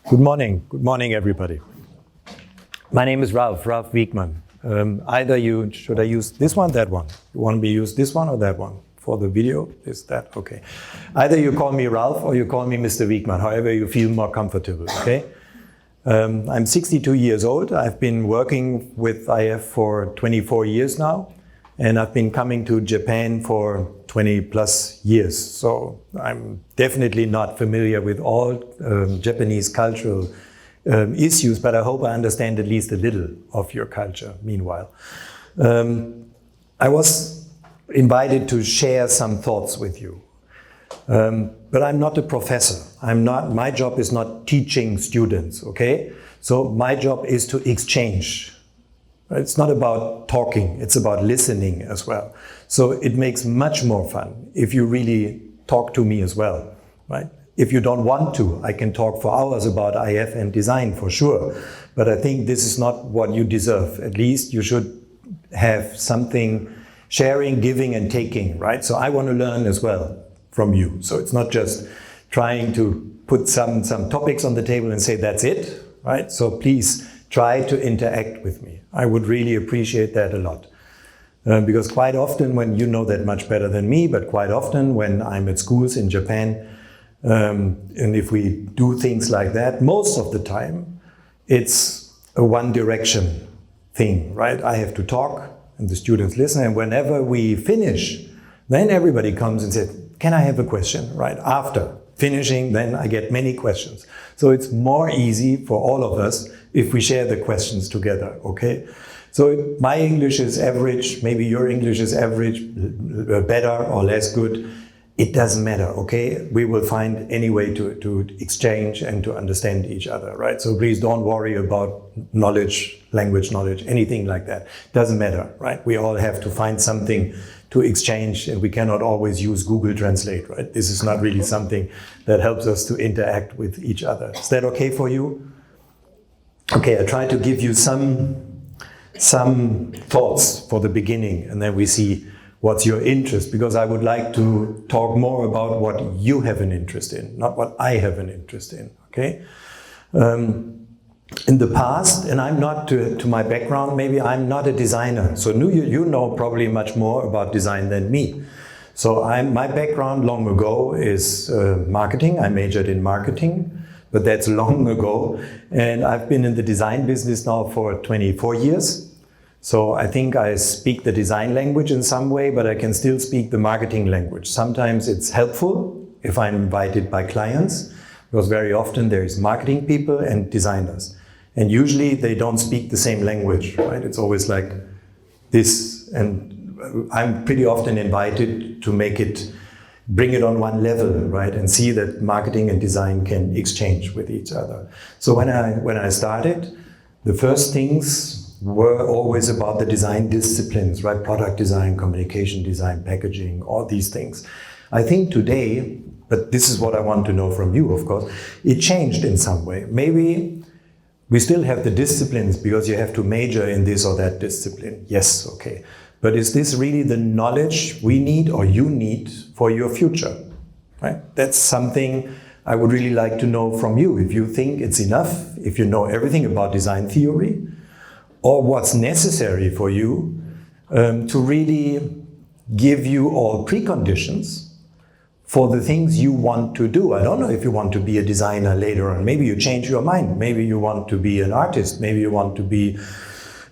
Good morning everybody. My name is Ralph Wiegmann. Should I use this one, that one? You want me to use this one or that one? For the video, is that okay? Either you call me Ralph or you call me Mr. Wiegmann, however you feel more comfortable, okay? I'm 62 years old. I've been working with iF for 24 years now, and I've been coming to Japan for 20 plus years. So I'm definitely not familiar with all Japanese cultural issues, but I hope I understand at least a little of your culture meanwhile. I was invited to share some thoughts with you. But I'm not a professor. My job is not teaching students, okay? So my job is to exchange. It's not about talking, it's about listening as well. So it makes much more fun if you really talk to me as well, right? If you don't want to, I can talk for hours about iF and design for sure. But I think this is not what you deserve. At least you should have something sharing, giving and taking, right? So I want to learn as well from you. So it's not just trying to put some topics on the table and say that's it, right? So please try to interact with me. I would really appreciate that a lot. Because quite often, when you know that much better than me, but quite often when I'm at schools in Japan, and if we do things like that, most of the time, it's a one direction thing, right? I have to talk and the students listen, and whenever we finish, then everybody comes and says, can I have a question, right? After finishing, then I get many questions. So it's more easy for all of us if we share the questions together, okay? So my English is average, maybe your English is average, better or less good. It doesn't matter, okay? We will find any way to exchange and to understand each other, right? So please don't worry about knowledge, language knowledge, anything like that. Doesn't matter, right? We all have to find something to exchange, and we cannot always use Google Translate, right? This is not really something that helps us to interact with each other. Is that okay for you? Okay, I try to give you some thoughts for the beginning, and then we see what's your interest, because I would like to talk more about what you have an interest in, not what I have an interest in, okay? In the past, and I'm not, to my background, maybe I'm not a designer. So you know probably much more about design than me. So my background long ago is marketing. I majored in marketing, but that's long ago. And I've been in the design business now for 24 years. So I think I speak the design language in some way, but I can still speak the marketing language. Sometimes it's helpful if I'm invited by clients, because very often there is marketing people and designers. And usually they don't speak the same language, right? It's always like this. And I'm pretty often invited to bring it on one level, right? And see that marketing and design can exchange with each other. So when I started, the first things were always about the design disciplines, right? Product design, communication design, packaging, all these things. I think today, but this is what I want to know from you, of course, it changed in some way. Maybe we still have the disciplines because you have to major in this or that discipline. Yes, okay. But is this really the knowledge we need or you need for your future, right? That's something I would really like to know from you. If you think it's enough, if you know everything about design theory, or what's necessary for you to really give you all preconditions for the things you want to do. I don't know if you want to be a designer later on. Maybe you change your mind. Maybe you want to be an artist. Maybe you want to be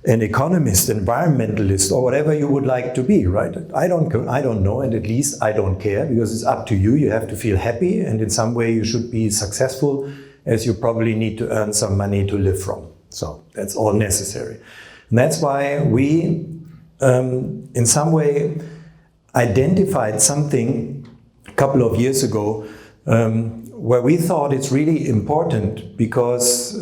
an economist, environmentalist, or whatever you would like to be, right? I don't know, and at least I don't care, because it's up to you. You have to feel happy, and in some way you should be successful, as you probably need to earn some money to live from. So that's all necessary. And that's why we, in some way, identified something a couple of years ago where we thought it's really important, because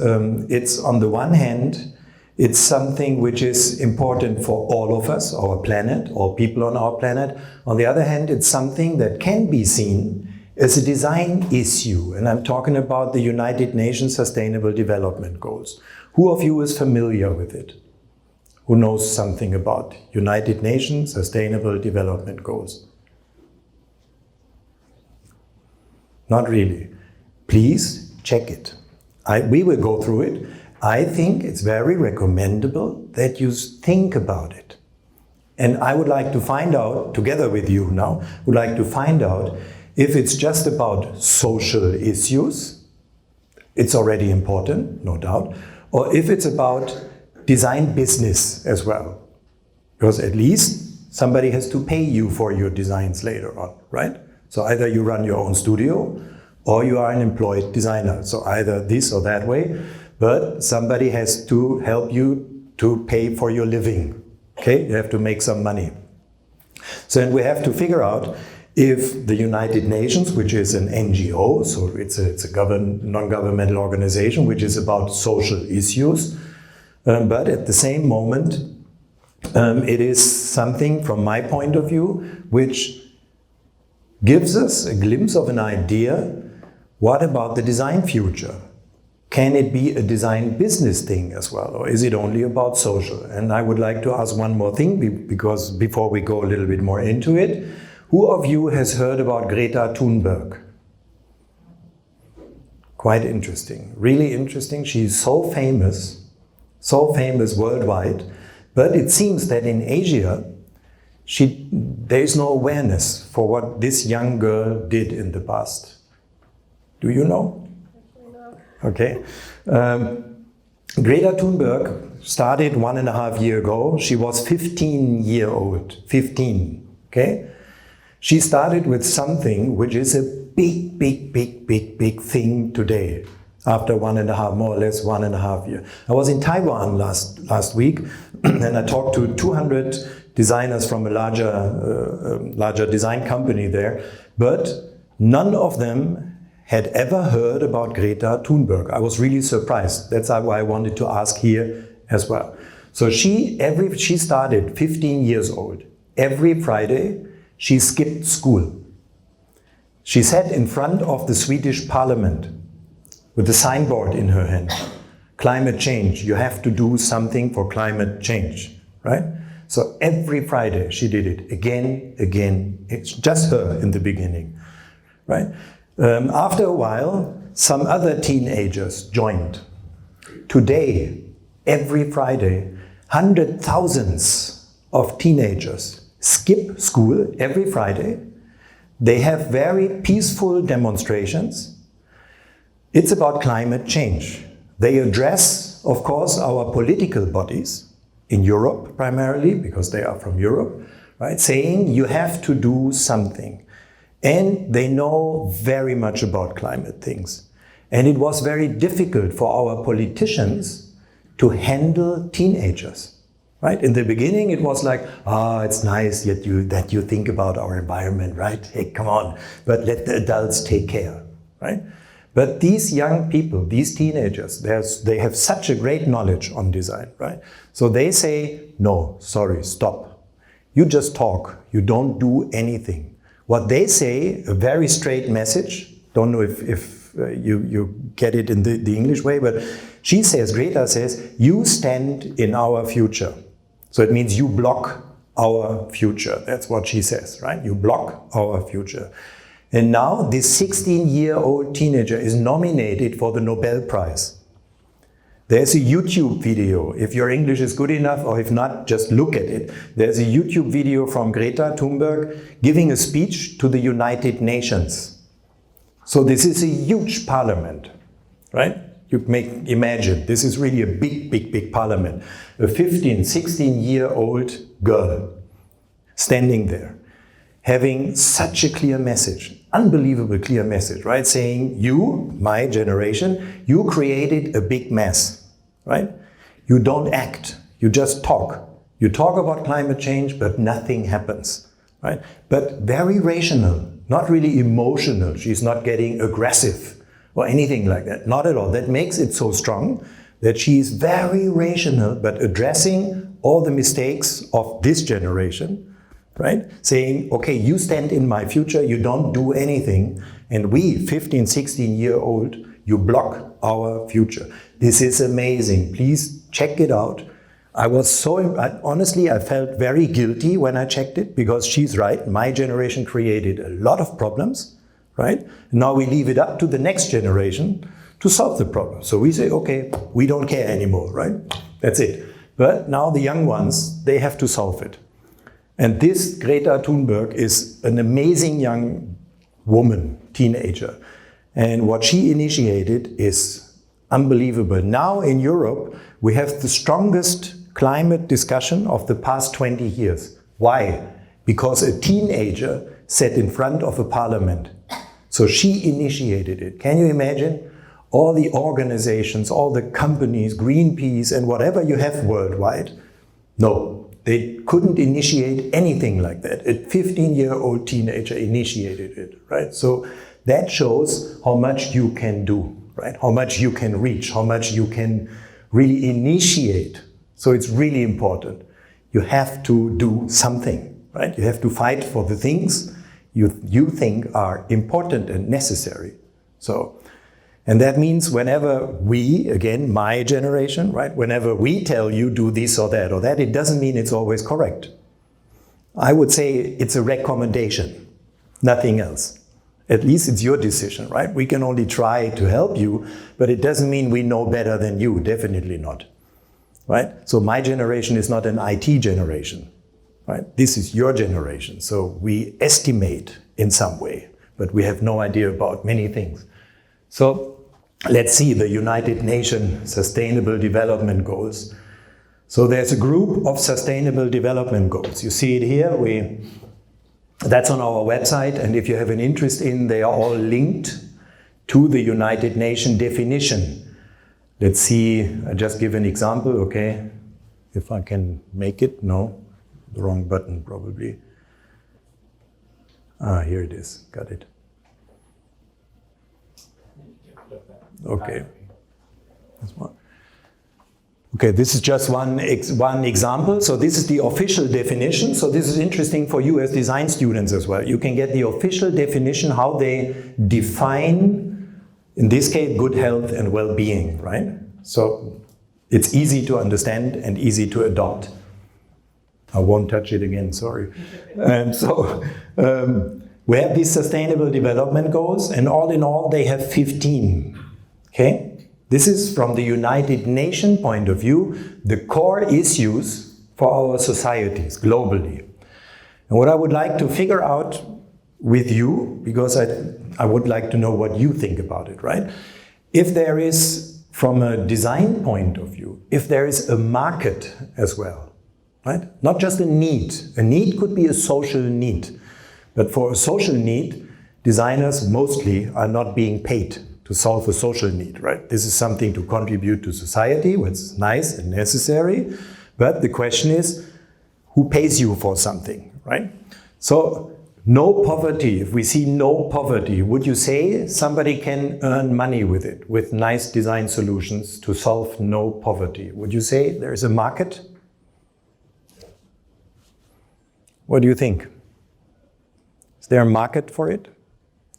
it's, on the one hand, it's something which is important for all of us, our planet, all people on our planet. On the other hand, it's something that can be seen as a design issue. And I'm talking about the United Nations Sustainable Development Goals. Who of you is familiar with it? Who knows something about United Nations Sustainable Development Goals? Not really. Please check it. we will go through it. I think it's very recommendable that you think about it. And I would like to find out, together with you now, would like to find out if it's just about social issues, it's already important, no doubt, or if it's about design business as well. Because at least somebody has to pay you for your designs later on, right? So either you run your own studio or you are an employed designer. So either this or that way, but somebody has to help you to pay for your living. Okay, you have to make some money. So and we have to figure out if the United Nations, which is an NGO, so it's a non-governmental organization which is about social issues, but at the same moment, it is something from my point of view which gives us a glimpse of an idea. What about the design future? Can it be a design business thing as well, or is it only about social? And I would like to ask one more thing, because before we go a little bit more into it, who of you has heard about Greta Thunberg? Quite interesting, really interesting. She's so famous worldwide, but it seems that in Asia, there is no awareness for what this young girl did in the past. Do you know? Okay. Greta Thunberg started 1.5 years ago. She was 15 years old, 15, okay? She started with something which is a big thing today, after more or less 1.5 years. I was in Taiwan last week, and I talked to 200 designers from a larger design company there, but none of them had ever heard about Greta Thunberg. I was really surprised. That's why I wanted to ask here as well. So she started 15 years old. Every Friday, she skipped school. She sat in front of the Swedish parliament with a signboard in her hand. Climate change, you have to do something for climate change, right? So every Friday she did it again. It's just her in the beginning, right? After a while, some other teenagers joined. Today, every Friday, 100,000s of teenagers skip school every Friday. They have very peaceful demonstrations. It's about climate change. They address, of course, our political bodies in Europe primarily, because they are from Europe, right? Saying you have to do something. And they know very much about climate things. And it was very difficult for our politicians to handle teenagers, right? In the beginning, it was like, it's nice that you think about our environment, right? Hey, come on, but let the adults take care, right? But these young people, these teenagers, they have such a great knowledge on design, right? So they say, no, sorry, stop. You just talk, you don't do anything. What they say, a very straight message, don't know if you get it in the English way, but Greta says, you stand in our future. So it means you block our future. That's what she says, right? You block our future. And now this 16-year-old teenager is nominated for the Nobel Prize. There's a YouTube video. If your English is good enough, or if not, just look at it. There's a YouTube video from Greta Thunberg giving a speech to the United Nations. So this is a huge parliament, right? You may imagine, this is really a big parliament. A 15, 16-year-old girl standing there, having such a clear message, unbelievable clear message, right? Saying, you, my generation, you created a big mess, right? You don't act, you just talk. You talk about climate change, but nothing happens, right? But very rational, not really emotional. She's not getting aggressive or anything like that, not at all. That makes it so strong that she's very rational, but addressing all the mistakes of this generation, right? Saying, okay, you stand in my future, you don't do anything, and we, 15, 16-year-old, you block our future. This is amazing. Please check it out. Honestly, I felt very guilty when I checked it, because she's right. My generation created a lot of problems, right? Now we leave it up to the next generation to solve the problem. So we say, okay, we don't care anymore, right? That's it. But now the young ones, they have to solve it. And this Greta Thunberg is an amazing young woman, teenager. And what she initiated is unbelievable. Now in Europe, we have the strongest climate discussion of the past 20 years. Why? Because a teenager sat in front of a parliament. So she initiated it. Can you imagine? All the organizations, all the companies, Greenpeace and whatever you have worldwide, no, they couldn't initiate anything like that. A 15-year-old teenager initiated it, right? So that shows how much you can do, right? How much you can reach, how much you can really initiate. So it's really important. You have to do something, right? You have to fight for the things you think are important and necessary. So, and that means whenever we, again, my generation, right? Whenever we tell you do this or that, it doesn't mean it's always correct. I would say it's a recommendation, nothing else. At least it's your decision, right? We can only try to help you, but it doesn't mean we know better than you, definitely not, right? So my generation is not an IT generation, right? This is your generation. So we estimate in some way, but we have no idea about many things. So let's see the United Nations Sustainable Development Goals. So there's a group of Sustainable Development Goals. You see it here. That's on our website, and if you have an interest in, they are all linked to the United Nations definition. Let's see, I just give an example, okay? If I can make it, no, the wrong button probably. Here it is, got it. Okay. Okay, this is just one example. So this is the official definition. So this is interesting for you as design students as well. You can get the official definition, how they define, in this case, good health and well-being, right? So it's easy to understand and easy to adopt. I won't touch it again, sorry. And so we have these sustainable development goals, and all in all, they have 15, okay? This is from the United Nations point of view, the core issues for our societies globally. And what I would like to figure out with you, because I would like to know what you think about it, right? If there is, from a design point of view, if there is a market as well, right? Not just a need. A need could be a social need. But for a social need, designers mostly are not being paid to solve a social need, right? This is something to contribute to society, which is nice and necessary. But the question is, who pays you for something, right? So no poverty, if we see no poverty, would you say somebody can earn money with it, with nice design solutions to solve no poverty? Would you say there is a market? What do you think? Is there a market for it?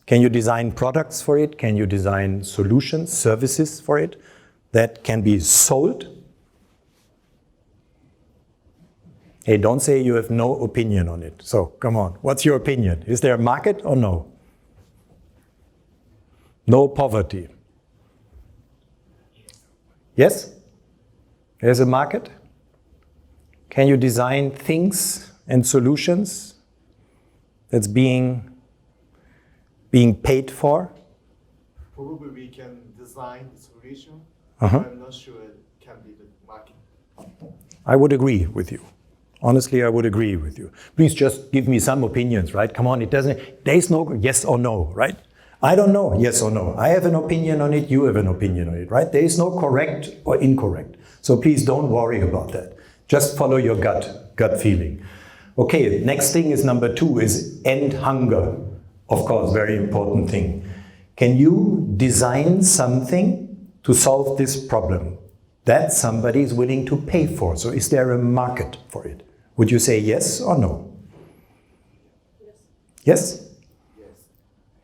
Can you design products for it? Can you design solutions, services for it that can be sold? Hey, don't say you have no opinion on it. So, come on, what's your opinion? Is there a market or no? No poverty. Yes? There's a market? Can you design things and solutions that's being paid for? Probably we can design the solution. I'm not sure it can be the market. I would agree with you. Honestly, I would agree with you. Please just give me some opinions, right? Come on, there's no yes or no, right? I don't know, yes or no. I have an opinion on it, you have an opinion on it, right? There is no correct or incorrect. So please don't worry about that. Just follow your gut feeling. Okay, next thing is number 2 is end hunger. Of course, very important thing. Can you design something to solve this problem that somebody is willing to pay for? So is there a market for it? Would you say yes or no? Yes? Yes?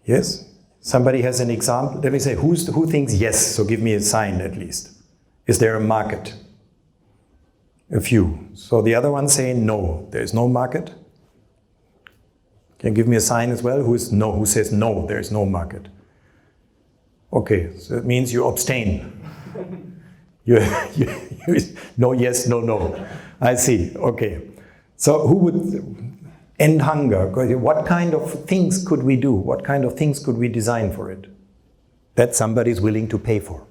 Yes? Somebody has an example? Let me say, who thinks yes? So give me a sign at least. Is there a market? A few. So the other one saying no, there is no market. Can you give me a sign as well? Who says no, there is no market? Okay, so it means you abstain. you, no yes, no no. I see, okay. So who would end hunger? What kind of things could we do? What kind of things could we design for it? That somebody's willing to pay for.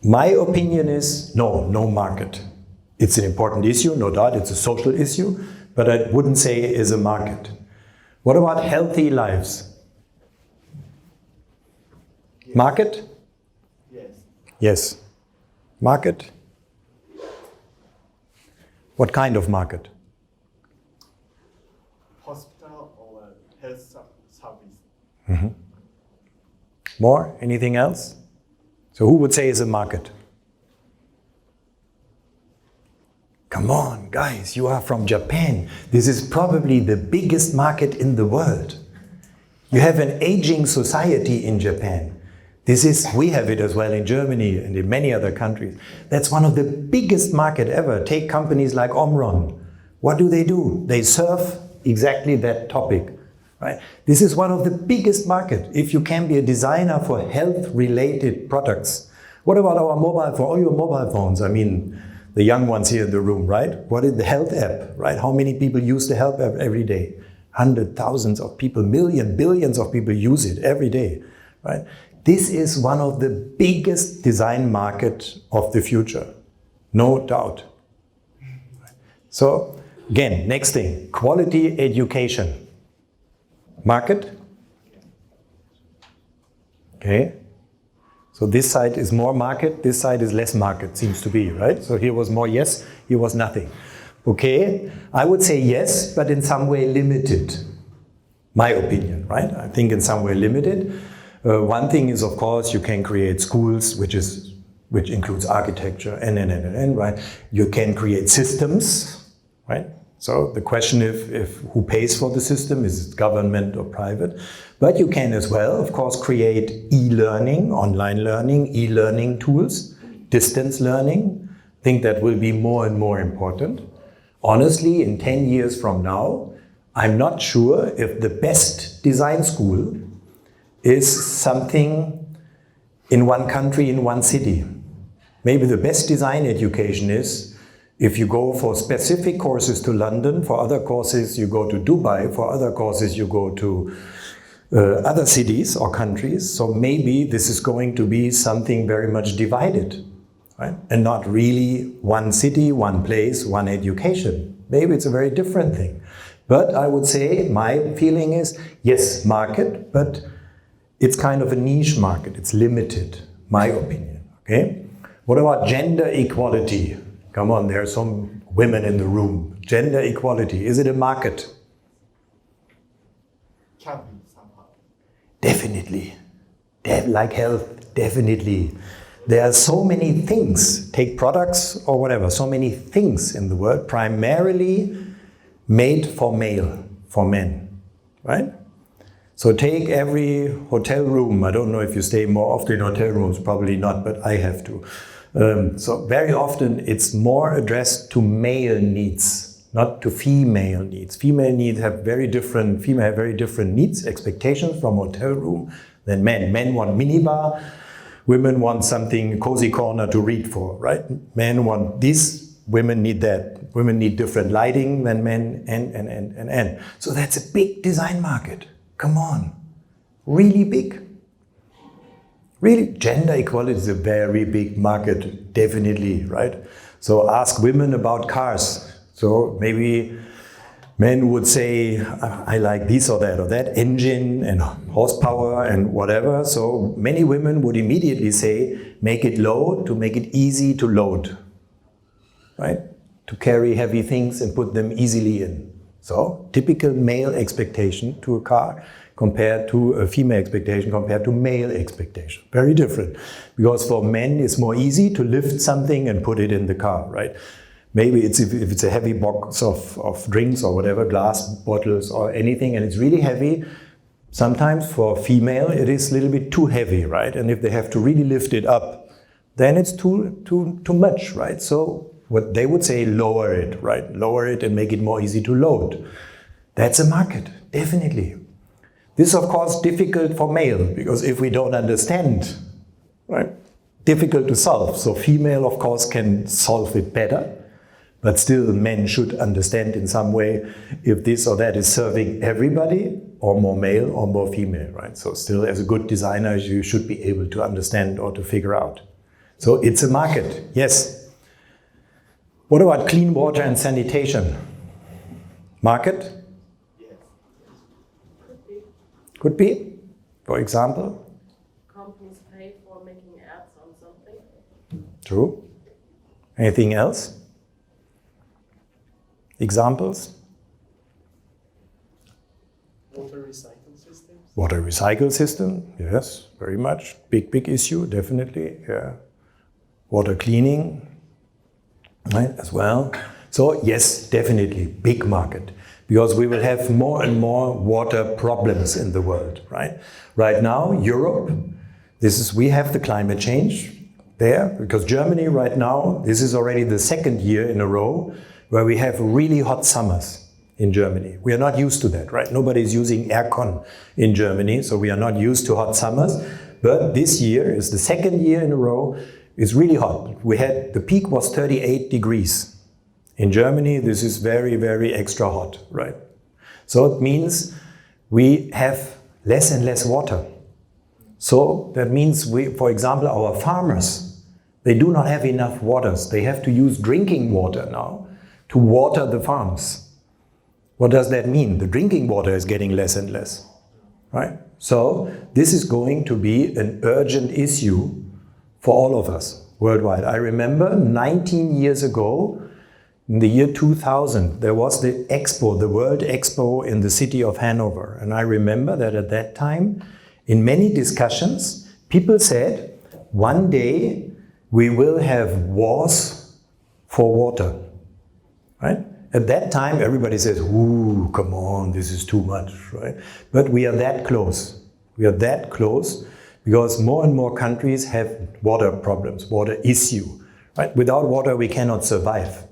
My opinion is no market. It's an important issue, no doubt, it's a social issue, but I wouldn't say it is a market. What about healthy lives? Yes. Market? Yes. Yes. Market? What kind of market? Hospital or health service. Mm-hmm. More? Anything else? So who would say is a market? Come on, guys, you are from Japan. This is probably the biggest market in the world. You have an aging society in Japan. We have it as well in Germany and in many other countries. That's one of the biggest market ever. Take companies like Omron. What do? They serve exactly that topic, right? This is one of the biggest market. If you can be a designer for health-related products. What about our mobile phone, all your mobile phones? I mean, the young ones here in the room, right? What is the health app, right? How many people use the health app every day? Hundreds, thousands of people, billions of people use it every day, right? This is one of the biggest design market of the future, no doubt. So again, next thing, quality education. Market? Okay. So this side is more market, this side is less market, seems to be, right? So here was more yes, here was nothing. Okay, I would say yes, but in some way limited. My opinion, right? I think in some way limited. One thing is, of course, you can create schools, which includes architecture, and right? You can create systems, right? So the question if who pays for the system, is it government or private? But you can as well, of course, create e-learning, online learning, e-learning tools, distance learning. I think that will be more and more important. Honestly, in 10 years from now, I'm not sure if the best design school is something in one country, in one city. Maybe the best design education is if you go for specific courses to London, for other courses you go to Dubai, for other courses you go to other cities or countries. So maybe this is going to be something very much divided, right? And not really one city, one place, one education. Maybe it's a very different thing. But I would say my feeling is, yes, market, but it's kind of a niche market. It's limited, my opinion, okay? What about gender equality? Come on, there are some women in the room. Gender equality, is it a market? Can be somehow. Definitely. Like health, definitely. There are so many things, take products or whatever, so many things in the world, primarily made for men, right? So take every hotel room. I don't know if you stay more often in hotel rooms, probably not, but I have to. So very often it's more addressed to male needs, not to female needs. Female have very different needs, expectations from hotel room than men. Men want minibar, women want something cozy corner to read for, right? Men want this, women need that. Women need different lighting than men, and. So that's a big design market. Come on, really big. Really, gender equality is a very big market, definitely, right? So ask women about cars. So maybe men would say, I like this or that engine and horsepower and whatever. So many women would immediately say, make it low to make it easy to load, right? To carry heavy things and put them easily in. So typical male expectation to a car compared to a female expectation compared to male expectation. Very different. Because for men it's more easy to lift something and put it in the car, right? Maybe if it's a heavy box of drinks or whatever, glass bottles or anything, and it's really heavy, sometimes for female it is a little bit too heavy, right? And if they have to really lift it up, then it's too much, right? So what they would say, lower it, right? Lower it and make it more easy to load. That's a market, definitely. This is of course difficult for male, because if we don't understand, right, difficult to solve. So female of course can solve it better, but still men should understand in some way if this or that is serving everybody, or more male or more female, right? So still, as a good designer, you should be able to understand or to figure out. So it's a market, yes. What about clean water and sanitation? Market? Yes. Could be. For example? Companies pay for making ads on something. True. Anything else? Examples? Water recycle systems. Water recycle system, yes, very much. Big issue, definitely. Yeah. Water cleaning, right, as well. So yes, definitely, big market. Because we will have more and more water problems in the world, right? Right now, Europe, we have the climate change there, because Germany right now, this is already the second year in a row where we have really hot summers in Germany. We are not used to that, right? Nobody's using aircon in Germany, so we are not used to hot summers. But this year is the second year in a row, it's really hot. The peak was 38 degrees. In Germany, this is very extra hot, right? So it means we have less and less water. So that means for example, our farmers, they do not have enough waters. They have to use drinking water now to water the farms. What does that mean? The drinking water is getting less and less, right? So this is going to be an urgent issue for all of us worldwide. I remember 19 years ago, in the year 2000, there was the expo, the World Expo in the city of Hanover. And I remember that at that time, in many discussions, people said, one day we will have wars for water, right? At that time, everybody says, ooh, come on, this is too much, right? But we are that close. We are that close because more and more countries have water problems, water issue, right? Without water, we cannot survive.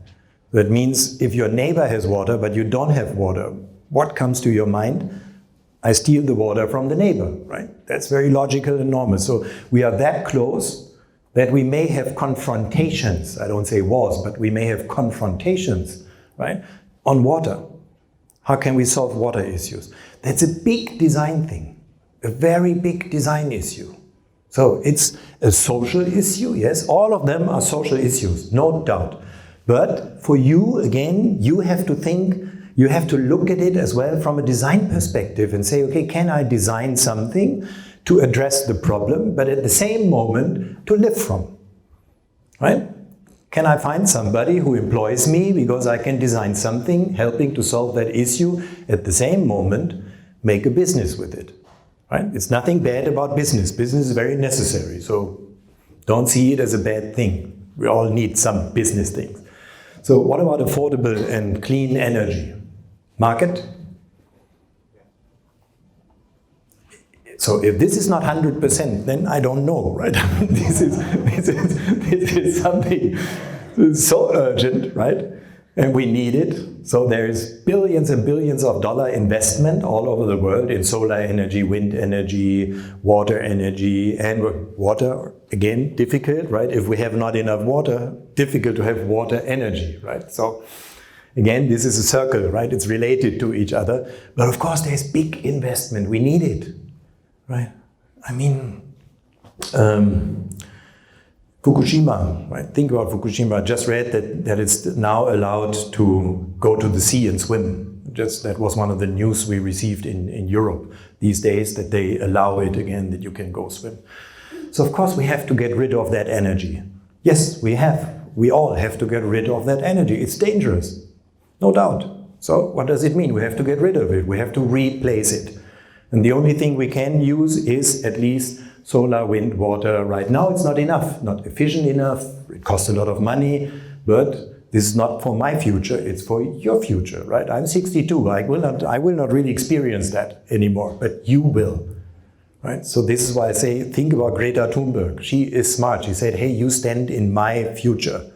That means if your neighbor has water, but you don't have water, what comes to your mind? I steal the water from the neighbor, right? That's very logical and normal. So we are that close that we may have confrontations. I don't say wars, but we may have confrontations, right, on water. How can we solve water issues? That's a big design thing, a very big design issue. So it's a social issue, yes, all of them are social issues, no doubt. But for you, again, you have to think, you have to look at it as well from a design perspective and say, okay, can I design something to address the problem, but at the same moment to live from, right? Can I find somebody who employs me because I can design something helping to solve that issue, at the same moment make a business with it, right? It's nothing bad about business. Business is very necessary, so don't see it as a bad thing. We all need some business things. So what about affordable and clean energy? Market? So if this is not 100%, then I don't know, right? This is something so urgent, right? And we need it. So there is billions and billions of dollar investment all over the world in solar energy, wind energy, water energy, and water, again, difficult, right? If we have not enough water, difficult to have water energy, right? So again, this is a circle, right? It's related to each other. But of course, there's big investment. We need it. Right? I mean, Fukushima, right? Think about Fukushima. I just read that it's now allowed to go to the sea and swim. That was one of the news we received in Europe these days, that they allow it again, that you can go swim. So of course we have to get rid of that energy. Yes, we have. We all have to get rid of that energy. It's dangerous, no doubt. So what does it mean? We have to get rid of it. We have to replace it. And the only thing we can use is at least solar, wind, water. Right now it's not enough, not efficient enough. It costs a lot of money, but this is not for my future, it's for your future, right? I'm 62, I will not really experience that anymore, but you will, right? So this is why I say, think about Greta Thunberg. She is smart. She said, hey, you stand in my future,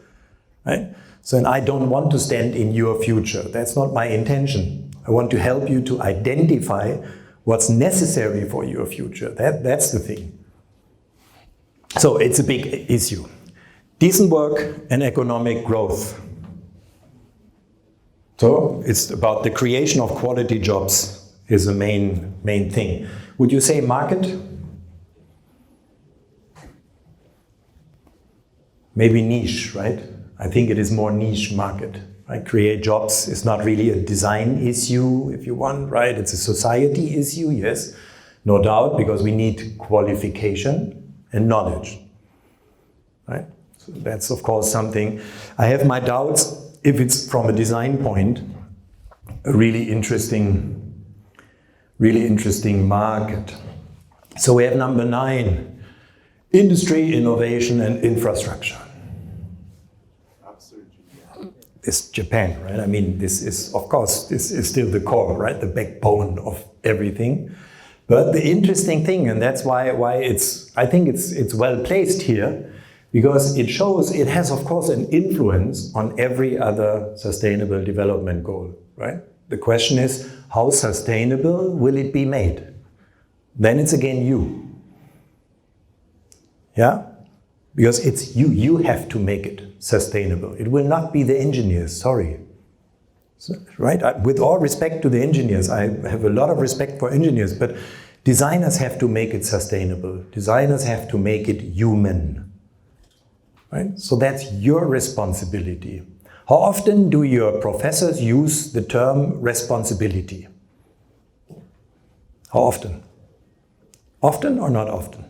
right? So and I don't want to stand in your future. That's not my intention. I want to help you to identify what's necessary for your future. That's the thing. So it's a big issue. Decent work and economic growth. So it's about the creation of quality jobs is the main thing. Would you say market? Maybe niche, right? I think it is more niche market. Right? Create jobs is not really a design issue, if you want, right? It's a society issue, yes, no doubt, because we need qualification and knowledge, right? So that's, of course, something. I have my doubts if it's from a design point, a really interesting market. So we have number 9, industry, innovation, and infrastructure. It's Japan, right? I mean, this is, of course, this is still the core, right? The backbone of everything. But the interesting thing, and that's why I think it's well placed here, because it shows it has, of course, an influence on every other sustainable development goal, right? The question is, how sustainable will it be made? Then it's again you. Yeah? Because it's you have to make it sustainable. It will not be the engineers, sorry. So, right? With all respect to the engineers, I have a lot of respect for engineers, but designers have to make it sustainable. Designers have to make it human. Right? So that's your responsibility. How often do your professors use the term responsibility? How often? Often or not often?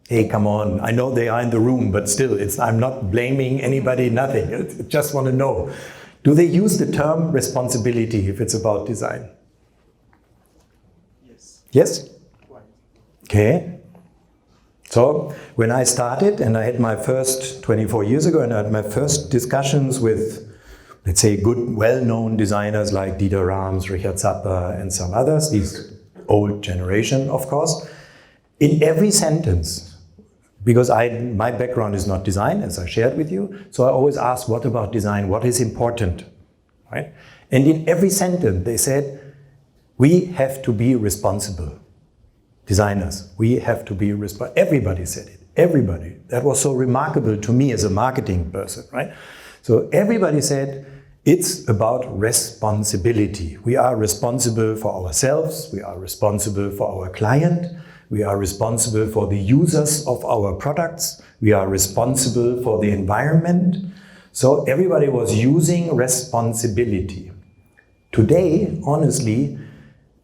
Hey, come on, I know they are in the room, but still, I'm not blaming anybody, nothing. I just want to know. Do they use the term responsibility if it's about design? Yes. Yes? Quite. Okay. So when I started, and I had my first 24 years ago, and I had my first discussions with, let's say, good, well-known designers like Dieter Rams, Richard Zappa, and some others, these old generation, of course, in every sentence, because my background is not design, as I shared with you, so I always ask, what about design? What is important? Right? And in every sentence, they said, we have to be responsible. Designers, we have to be responsible. Everybody said it, everybody. That was so remarkable to me as a marketing person, right? So everybody said, it's about responsibility. We are responsible for ourselves, we are responsible for our client, we are responsible for the users of our products, we are responsible for the environment. So everybody was using responsibility. Today, honestly,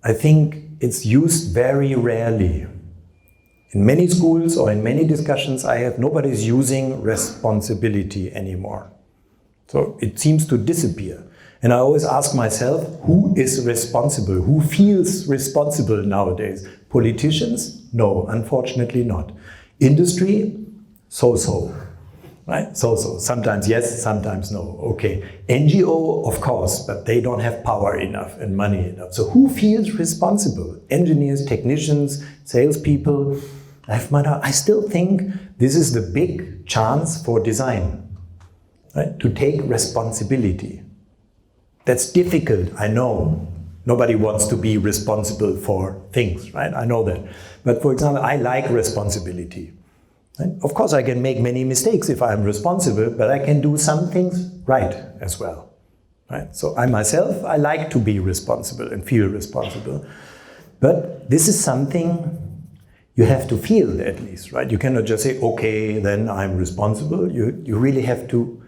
I think it's used very rarely. In many schools or in many discussions I have, nobody's using responsibility anymore. So it seems to disappear. And I always ask myself, who is responsible? Who feels responsible nowadays? Politicians? No, unfortunately not. Industry? So-so. Right? So-so. Sometimes yes, sometimes no. Okay. NGO, of course, but they don't have power enough and money enough. So who feels responsible? Engineers, technicians, salespeople. I still think this is the big chance for design. Right? To take responsibility. That's difficult, I know. Nobody wants to be responsible for things, right? I know that. But for example, I like responsibility. Right? Of course, I can make many mistakes if I'm responsible, but I can do some things right as well. Right? So I myself, I like to be responsible and feel responsible. But this is something you have to feel at least, right? You cannot just say, okay, then I'm responsible. You really have to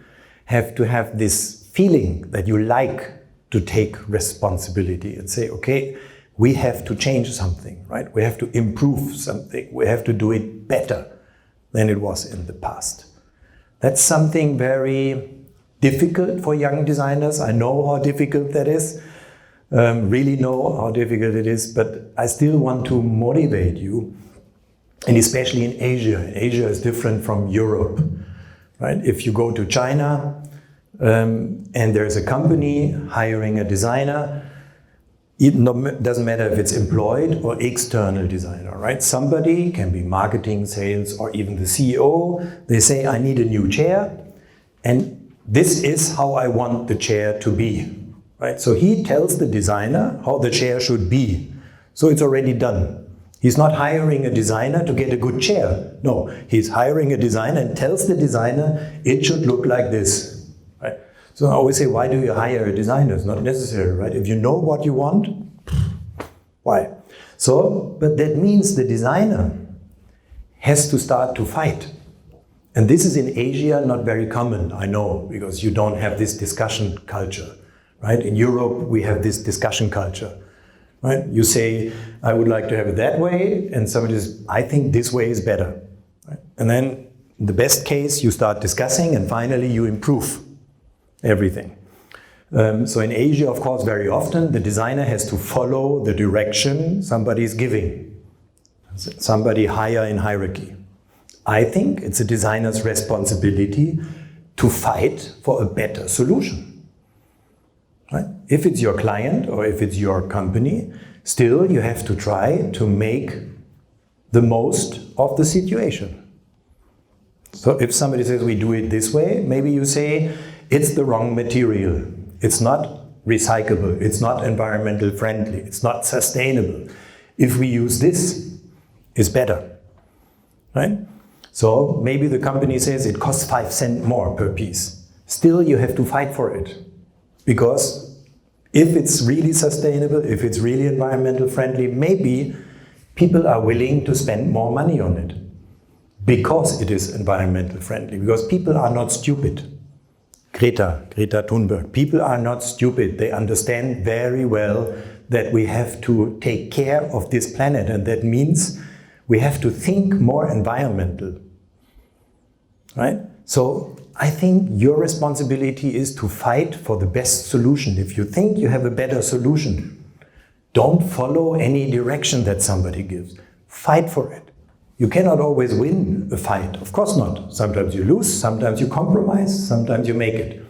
have this feeling that you like to take responsibility and say, okay, we have to change something, right? We have to improve something. We have to do it better than it was in the past. That's something very difficult for young designers. I know how difficult that is, really know how difficult it is, but I still want to motivate you, and especially in Asia. Asia is different from Europe, right? If you go to China, and there's a company hiring a designer, it doesn't matter if it's employed or external designer, right? Somebody can be marketing, sales, or even the CEO. They say, I need a new chair, and this is how I want the chair to be, right? So he tells the designer how the chair should be. So it's already done. He's not hiring a designer to get a good chair. No, he's hiring a designer and tells the designer it should look like this, right? So I always say, why do you hire a designer? It's not necessary, right? If you know what you want, why? So, but that means the designer has to start to fight. And this is in Asia not very common, I know, because you don't have this discussion culture, right? In Europe, we have this discussion culture, right? You say, I would like to have it that way, and somebody says, I think this way is better, right? And then, in the best case, you start discussing, and finally you improve everything. So in Asia, of course, very often, the designer has to follow the direction somebody is giving, somebody higher in hierarchy. I think it's a designer's responsibility to fight for a better solution. Right? If it's your client or if it's your company, still you have to try to make the most of the situation. So if somebody says we do it this way, maybe you say it's the wrong material. It's not recyclable. It's not environmental friendly. It's not sustainable. If we use this, it's better. Right? So maybe the company says it costs 5 cents more per piece. Still, you have to fight for it. Because if it's really sustainable, if it's really environmental friendly, maybe people are willing to spend more money on it. Because it is environmental friendly. Because people are not stupid. Greta Thunberg. People are not stupid. They understand very well that we have to take care of this planet. And that means we have to think more environmental, right? So I think your responsibility is to fight for the best solution. If you think you have a better solution, don't follow any direction that somebody gives. Fight for it. You cannot always win a fight, of course not. Sometimes you lose, sometimes you compromise, sometimes you make it.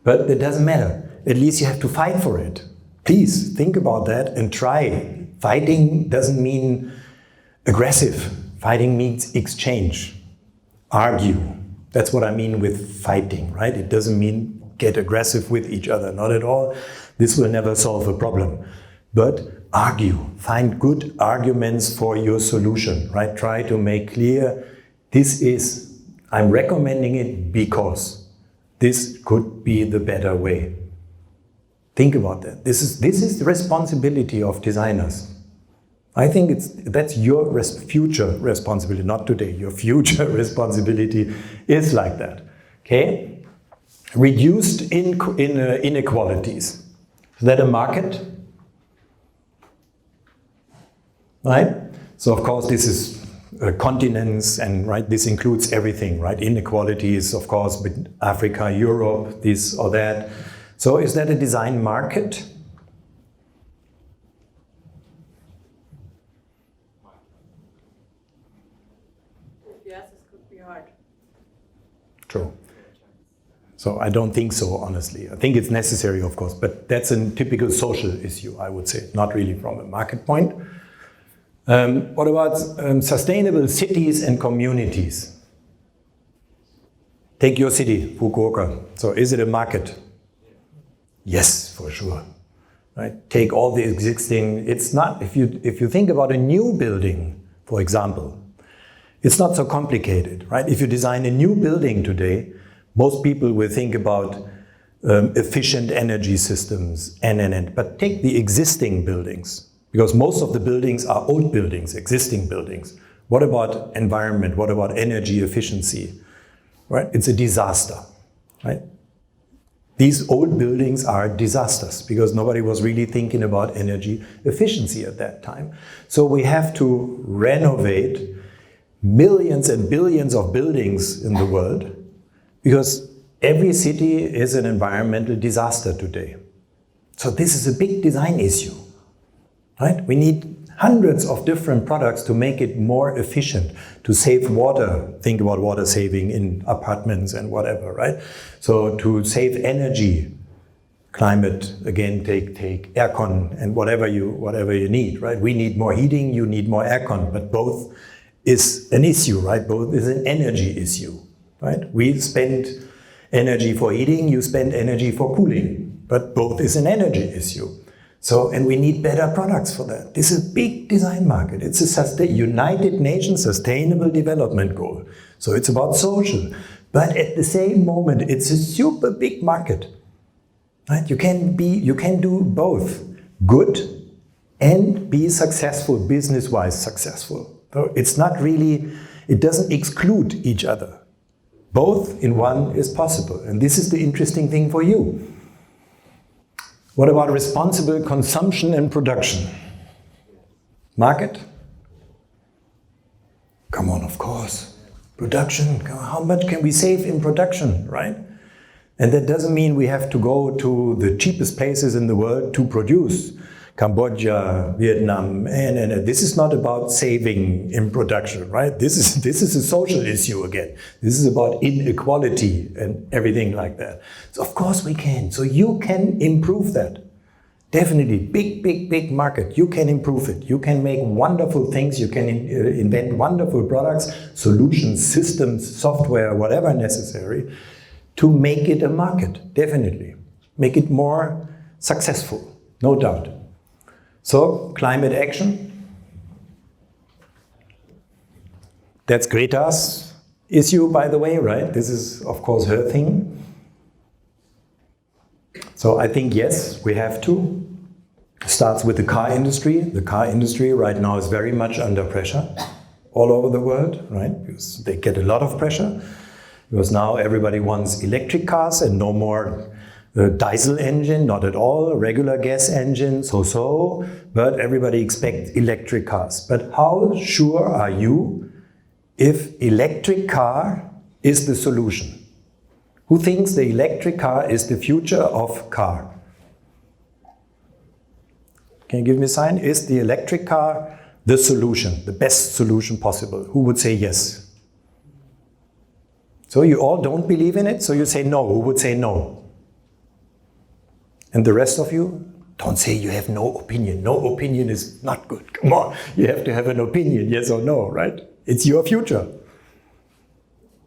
But it doesn't matter. At least you have to fight for it. Please think about that and try. Fighting doesn't mean aggressive. Fighting means exchange, argue. That's what I mean with fighting, right? It doesn't mean get aggressive with each other, not at all. This will never solve a problem. But argue, find good arguments for your solution, right? Try to make clear, I'm recommending it because this could be the better way. Think about that. This is the responsibility of designers. I think that's your future responsibility, not today. Your future responsibility is like that. Okay? Reduced inequalities. Is that a market? Right? So of course this is continents, and right, this includes everything, right? Inequalities, of course, with Africa, Europe, this or that. So is that a design market? Yes, it could be hard. True. So I don't think so, honestly. I think it's necessary, of course, but that's a typical social issue, I would say, not really from a market point. What about sustainable cities and communities? Take your city, Fukuoka. So is it a market? Yes, for sure. Right? Take all the existing, it's not, if you think about a new building, for example, it's not so complicated, right? If you design a new building today, most people will think about efficient energy systems, but take the existing buildings, because most of the buildings are old buildings, existing buildings. What about environment? What about energy efficiency? Right? It's a disaster, right? These old buildings are disasters because nobody was really thinking about energy efficiency at that time. So we have to renovate millions and billions of buildings in the world because every city is an environmental disaster today. So this is a big design issue, right? We need hundreds of different products to make it more efficient, to save water. Think about water saving in apartments and whatever, right? So to save energy, climate, again, take aircon and whatever you need, right? We need more heating, you need more aircon, but both is an issue, right? Both is an energy issue, right? We spend energy for heating, you spend energy for cooling. but both is an energy issue. So, and we need better products for that. This is a big design market. It's a United Nations Sustainable Development Goal. So it's about social. But at the same moment, it's a super big market. Right? You can do both good and be successful, business-wise successful. So it's not really, it doesn't exclude each other. Both in one is possible. And this is the interesting thing for you. What about responsible consumption and production? Market? Come on, of course. Production, how much can we save in production, right? And that doesn't mean we have to go to the cheapest places in the world to produce. Cambodia, Vietnam, and this is not about saving in production, right? This is a social issue again. This is about inequality and everything like that. So of course we can. So you can improve that. Definitely, big market. You can improve it. You can make wonderful things. You can invent wonderful products, solutions, systems, software, whatever necessary to make it a market. Definitely. Make it more successful, no doubt. So, climate action. That's Greta's issue, by the way, right? This is, of course, her thing. So I think, yes, we have to. Starts with the car industry. The car industry right now is very much under pressure all over the world, right? Because they get a lot of pressure. Because now everybody wants electric cars and no more diesel engine, not at all, regular gas engine, so, but everybody expects electric cars. But how sure are you if electric car is the solution? Who thinks the electric car is the future of car? Can you give me a sign? Is the electric car the solution, the best solution possible? Who would say yes? So you all don't believe in it, so you say no. Who would say no? And the rest of you, don't say you have no opinion. No opinion is not good. Come on, you have to have an opinion, yes or no, right? It's your future.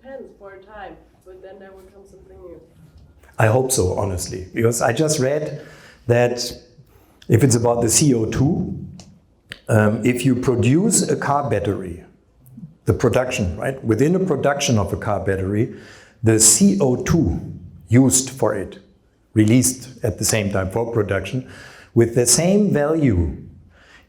Depends for a time, but then there will come something new. I hope so, honestly, because I just read that if it's about the CO2, if you produce a car battery, the production, right? Within the production of a car battery, the CO2 used for it, released at the same time for production, with the same value,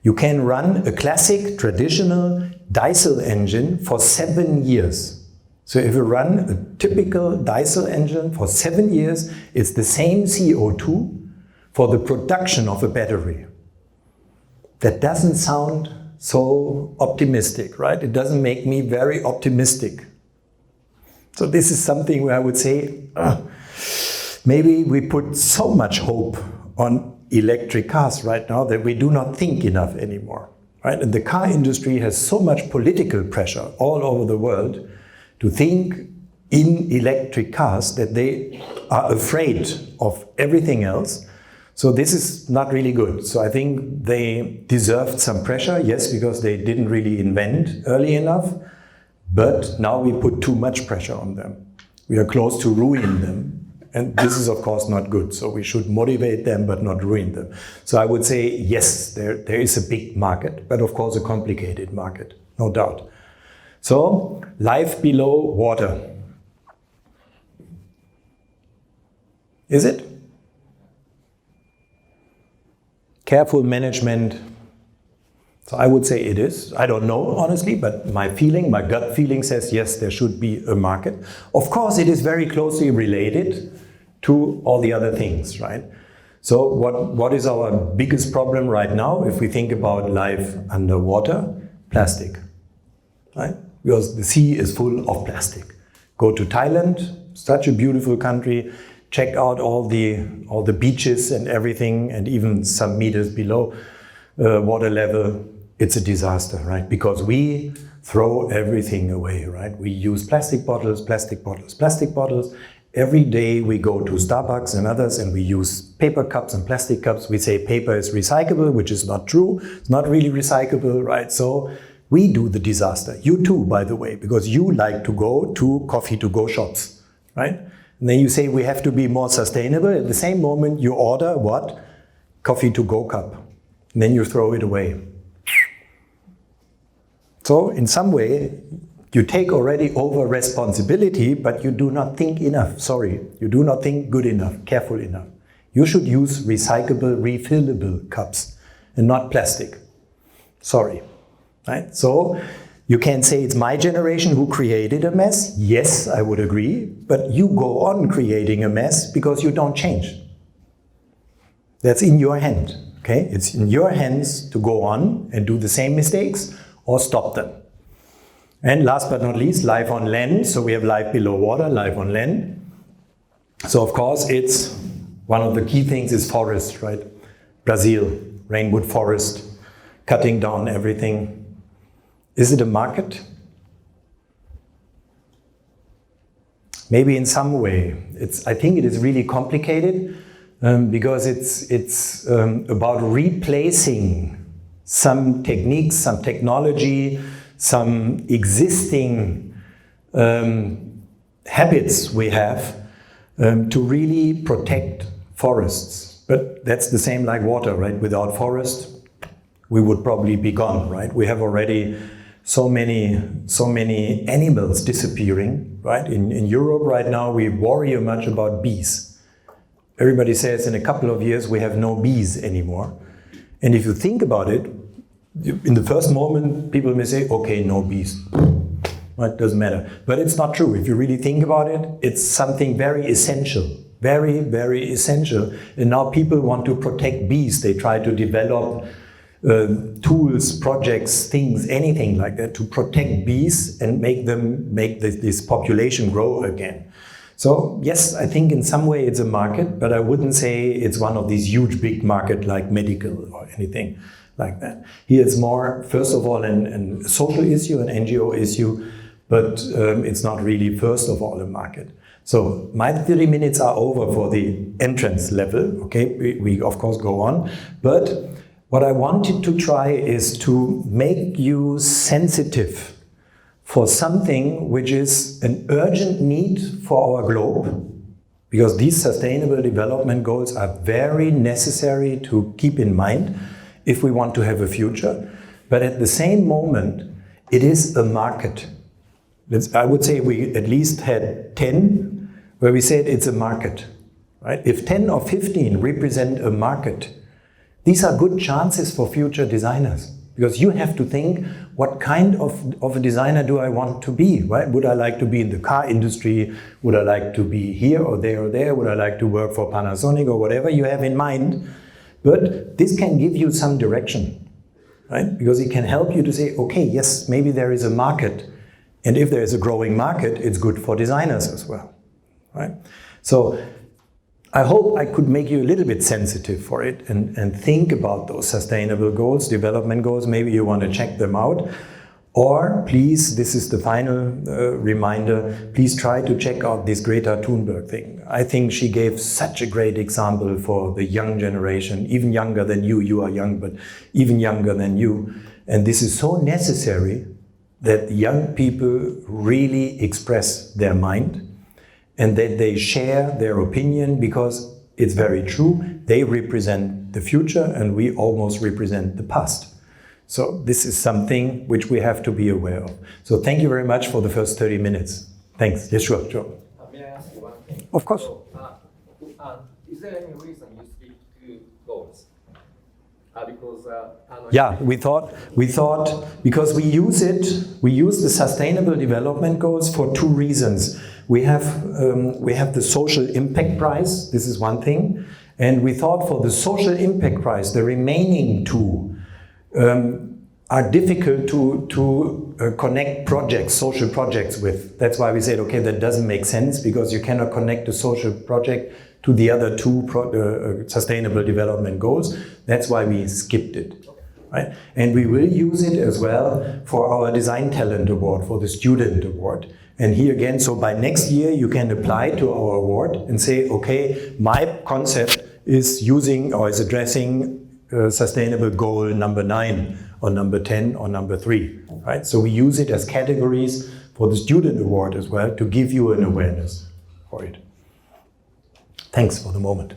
you can run a classic traditional diesel engine for 7 years. So if you run a typical diesel engine for 7 years, it's the same CO2 for the production of a battery. That doesn't sound so optimistic, right? It doesn't make me very optimistic. So this is something where I would say, maybe we put so much hope on electric cars right now that we do not think enough anymore, right? And the car industry has so much political pressure all over the world to think in electric cars that they are afraid of everything else. So this is not really good. So I think they deserved some pressure, yes, because they didn't really invent early enough, but now we put too much pressure on them. We are close to ruin them. And this is, of course, not good. So we should motivate them, but not ruin them. So I would say, yes, there is a big market, but of course a complicated market, no doubt. So, life below water. Is it? Careful management. So I would say it is. I don't know, honestly, but my gut feeling says, yes, there should be a market. Of course, it is very closely related to all the other things, right? So what is our biggest problem right now if we think about life underwater? Plastic, right? Because the sea is full of plastic. Go to Thailand, such a beautiful country, check out all the beaches and everything, and even some meters below water level, it's a disaster, right? Because we throw everything away, right? We use plastic bottles. Every day we go to Starbucks and others and we use paper cups and plastic cups. We say paper is recyclable, which is not true. It's not really recyclable, right? So we do the disaster. You too, by the way, because you like to go to coffee to go shops, right? And then you say we have to be more sustainable. At the same moment, you order what? Coffee to go cup. And then you throw it away. So in some way, you take already over responsibility, but you do not think enough. Sorry, you do not think good enough, careful enough. You should use recyclable, refillable cups and not plastic. Sorry. Right? So you can say it's my generation who created a mess. Yes, I would agree. But you go on creating a mess because you don't change. That's in your hand. Okay? It's in your hands to go on and do the same mistakes or stop them. And last but not least, life on land. So we have life below water, life on land. So of course, it's one of the key things is forest, right? Brazil, rainwood forest, cutting down everything. Is it a market? Maybe in some way. I think it is really complicated because it's about replacing some techniques, some technology, some existing habits we have to really protect forests. But that's the same like water, right? Without forest, we would probably be gone, right? We have already so many animals disappearing, right? In Europe right now, we worry much about bees. Everybody says in a couple of years we have no bees anymore. And if you think about it, in the first moment, people may say, okay, no bees. Well, it doesn't matter. But it's not true. If you really think about it, it's something very essential. Very, very essential. And now people want to protect bees. They try to develop tools, projects, things, anything like that to protect bees and make this population grow again. So yes, I think in some way it's a market, but I wouldn't say it's one of these huge big market like medical or anything like that. Here it's more, first of all, a social issue, an NGO issue, but it's not really first of all a market. So my 30 minutes are over for the entrance level. Okay, we of course go on, but what I wanted to try is to make you sensitive for something which is an urgent need for our globe, because these sustainable development goals are very necessary to keep in mind if we want to have a future. But at the same moment, it is a market. I would say we at least had 10 where we said it's a market. Right? If 10 or 15 represent a market, these are good chances for future designers. Because you have to think, what kind of a designer do I want to be, right? Would I like to be in the car industry? Would I like to be here or there or there? Would I like to work for Panasonic or whatever you have in mind? But this can give you some direction, right? Because it can help you to say, okay, yes, maybe there is a market. And if there is a growing market, it's good for designers as well, right? So I hope I could make you a little bit sensitive for it and think about those sustainable goals, development goals. Maybe you want to check them out. Or please, this is the final reminder, please try to check out this Greta Thunberg thing. I think she gave such a great example for the young generation, even younger than you. You are young, but even younger than you. And this is so necessary that young people really express their mind and that they share their opinion, because it's very true. They represent the future and we almost represent the past. So this is something which we have to be aware of. So thank you very much for the first 30 minutes. Thanks. Yes, sure. May I ask you one thing? Of course. So, is there any reason you stick to goals? Because yeah, we thought because we use the sustainable development goals for two reasons. We have the social impact prize. This is one thing, and we thought for the social impact prize, the remaining two are difficult to connect projects, social projects with. That's why we said, okay, that doesn't make sense, because you cannot connect a social project to the other two sustainable development goals. That's why we skipped it. Right? And we will use it as well for our Design Talent Award, for the Student Award. And here again, so by next year you can apply to our award and say, okay, my concept is using or is addressing sustainable goal number 9 or number 10 or number 3. Right? So we use it as categories for the Student Award as well to give you an awareness for it. Thanks for the moment.